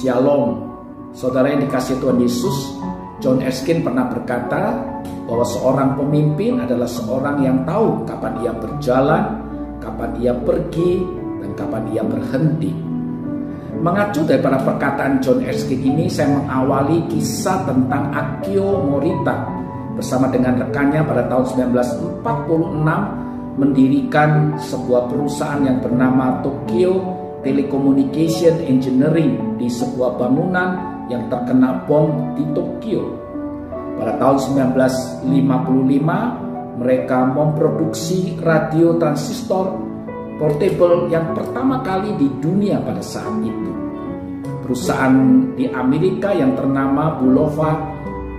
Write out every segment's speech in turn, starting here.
Shalom. Saudara yang dikasihi Tuhan Yesus, John Erskine pernah berkata bahwa seorang pemimpin adalah seorang yang tahu kapan ia berjalan, kapan ia pergi, dan kapan ia berhenti. Mengacu daripada perkataan John Erskine ini, saya mengawali kisah tentang Akio Morita bersama dengan rekannya pada tahun 1946 mendirikan sebuah perusahaan yang bernama Tokyo Telecommunication Engineering di sebuah bangunan yang terkena bom di Tokyo. Pada tahun 1955 mereka memproduksi radio transistor portable yang pertama kali di dunia pada saat itu. Perusahaan di Amerika yang ternama Bulova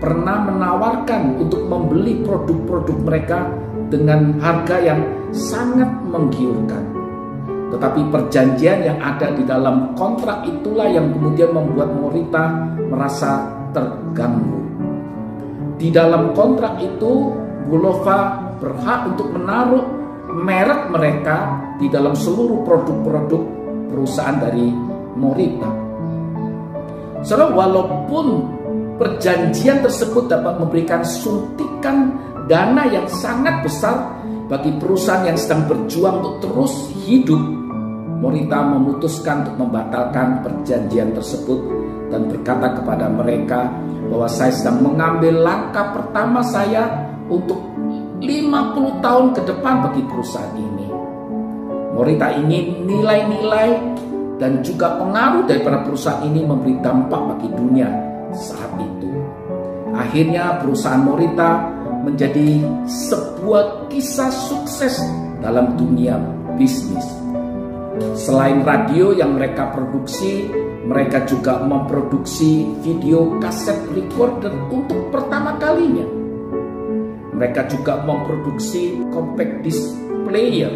pernah menawarkan untuk membeli produk-produk mereka dengan harga yang sangat menggiurkan. Tetapi perjanjian yang ada di dalam kontrak itulah yang kemudian membuat Morita merasa terganggu. Di dalam kontrak itu, Bulova berhak untuk menaruh merek mereka di dalam seluruh produk-produk perusahaan dari Morita. Saudara, walaupun perjanjian tersebut dapat memberikan suntikan dana yang sangat besar bagi perusahaan yang sedang berjuang untuk terus hidup, Morita memutuskan untuk membatalkan perjanjian tersebut dan berkata kepada mereka bahwa saya sedang mengambil langkah pertama saya untuk 50 tahun ke depan bagi perusahaan ini. Morita ingin nilai-nilai dan juga pengaruh daripada perusahaan ini memberi dampak bagi dunia saat itu. Akhirnya perusahaan Morita menjadi sebuah kisah sukses dalam dunia bisnis. Selain radio yang mereka produksi, mereka juga memproduksi video kaset recorder untuk pertama kalinya. Mereka juga memproduksi compact disc player.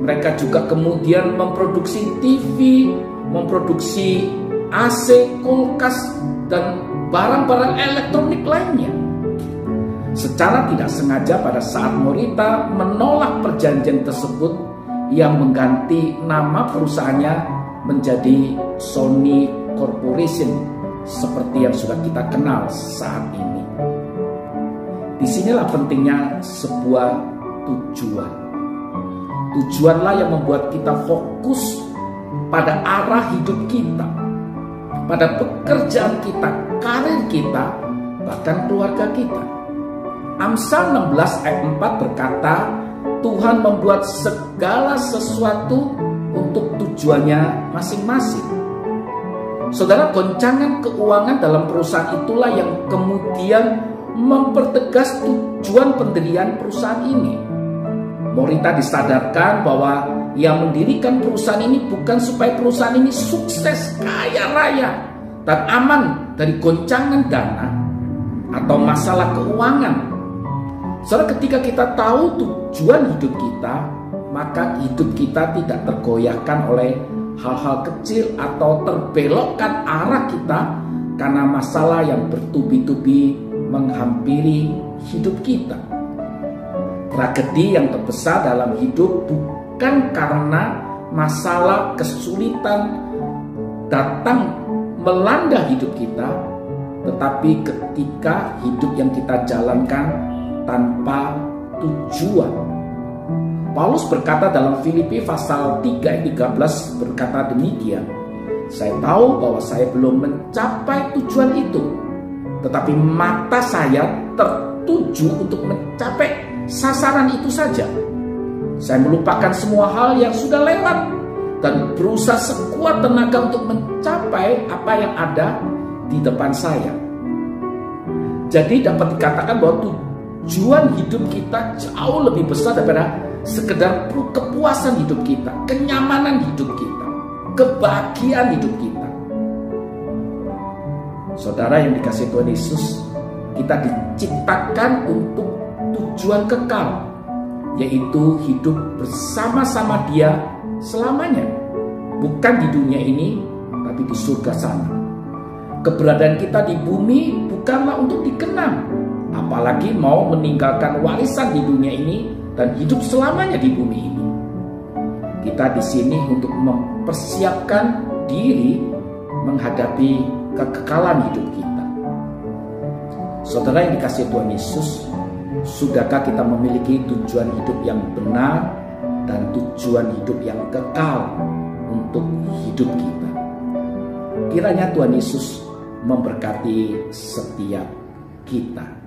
Mereka juga kemudian memproduksi TV, memproduksi AC, kulkas, dan barang-barang elektronik lainnya. Secara tidak sengaja pada saat Morita menolak perjanjian tersebut, ia mengganti nama perusahaannya menjadi Sony Corporation seperti yang sudah kita kenal saat ini. Disinilah pentingnya sebuah tujuan. Tujuanlah yang membuat kita fokus pada arah hidup kita, pada pekerjaan kita, karir kita, bahkan keluarga kita. Amsal 16 ayat 4 berkata, Tuhan membuat segala sesuatu untuk tujuannya masing-masing. Saudara, goncangan keuangan dalam perusahaan itulah yang kemudian mempertegas tujuan pendirian perusahaan ini. Morita disadarkan bahwa ia mendirikan perusahaan ini bukan supaya perusahaan ini sukses, kaya raya, dan aman dari goncangan dana atau masalah keuangan. Saudara, ketika kita tahu tujuan hidup kita, maka hidup kita tidak tergoyahkan oleh hal-hal kecil atau terbelokkan arah kita karena masalah yang bertubi-tubi menghampiri hidup kita. Tragedi yang terbesar dalam hidup bukan karena masalah kesulitan datang melanda hidup kita, tetapi ketika hidup yang kita jalankan tanpa tujuan. Paulus berkata dalam Filipi pasal 3 ayat 13 berkata demikian, saya tahu bahwa saya belum mencapai tujuan itu, tetapi mata saya tertuju untuk mencapai sasaran itu saja. Saya melupakan semua hal yang sudah lewat dan berusaha sekuat tenaga untuk mencapai apa yang ada di depan saya. Jadi dapat dikatakan bahwa tujuan hidup kita jauh lebih besar daripada sekedar kepuasan hidup kita, kenyamanan hidup kita, kebahagiaan hidup kita. Saudara yang dikasihi Tuhan Yesus, kita diciptakan untuk tujuan kekal, yaitu hidup bersama-sama Dia selamanya. Bukan di dunia ini, tapi di surga sana. Keberadaan kita di bumi bukanlah untuk dikenang, apalagi mau meninggalkan warisan di dunia ini dan hidup selamanya di bumi ini. Kita di sini untuk mempersiapkan diri menghadapi kekekalan hidup kita. Saudara yang dikasihi Tuhan Yesus, sudahkah kita memiliki tujuan hidup yang benar dan tujuan hidup yang kekal untuk hidup kita? Kiranya Tuhan Yesus memberkati setiap kita.